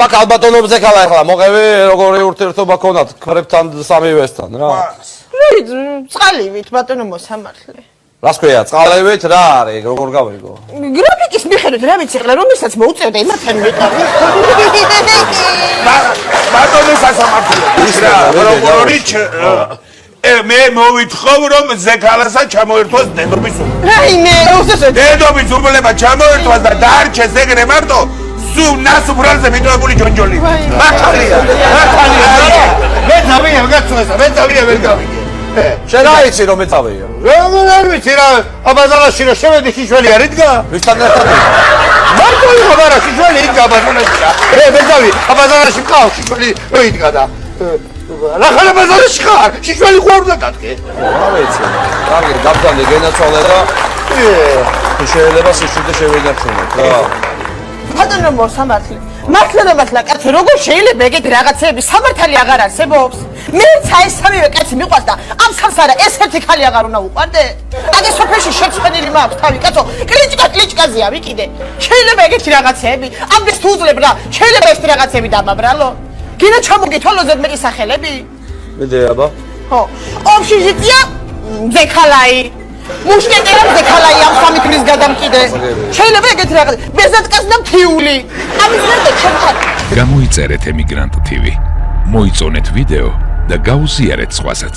მაგ ალბატონობზე ხალა ახლა მოყევი როგორი ურთიერთობა ქონათ ქრებთან სამივესთან რა. წყალივით ბატონო მოსამართლე. რას ქვია წყალივით რა არის როგორ გავიგო? გრაფიკის მიხედვით რა ვიცი ხლა რომელსაც მოუწევდა იმათთან ვიყავი. ბატონო სასამართლო. რა პროკურორი მე მოვითხოვ რომ ზექალასა ჩამოერთვას დედობის უბლება. რაიმე უსესო დედობის უბლება ჩამოერთვას და დაარჩეს ეგრე მარტო სუ ნასუფრალზე მიტოვებული ჯონჯოლი. მართალია. მე თავია გაწვესა, მე თავია ვერ გავიგე. შენ რა იცი რომ მეთავია? რა ვიცი რა, აბაზანაში რა შევედი შიშველი არ იდგა? ვისთან ერთად? მარტო იხაბარა შიშველი იდგა აბაზანაში. მე თავი აბაზანაში მყავს შიშველი რო იდგა და რა ხარ აბაზანაში ხარ? შიშველი ხო არ უნდა დადგე? რა ვიცი. კარგი, გაბძანდე გენაცვალე და თუ შეიძლება სიშვიდე შევინარჩუნოთ რა. ბატონო მოსამართლე. მართლა კაცო როგორ შეიძლება ეგეთი რაღაცეები სამართალი აღარ არსებობს? მეც აი სამივე კაცი მიყვარს და ამ სამსარა ეს-ერთი ხალი აღარ უნდა უყვარდე? აგე სოფელში შეცვენილი მაქვს თავი კაცო, კლიჭკაზეა ვიკიდე. შეიძლება ეგეთი რაღაცეები? ამდეს თუ უძლებ რა, შეიძლება ეს რაღაცეები დამაბრალო? გინა ჩამოგითვალო ზედმეტი სახელები? მიდე აბა. ხო. ოფშიზიტია ზექალაი. მუშკეტერა ზექალაი ამ სამი ქმრის გადამკიდე. შეიძლება ეგეთი რაღაც ბეზატკას და მთიული. ამის მერე ჩემთან. გამოიწერეთ ემიგრანტ TV. მოიწონეთ ვიდეო და გაუზიარეთ სხვასაც.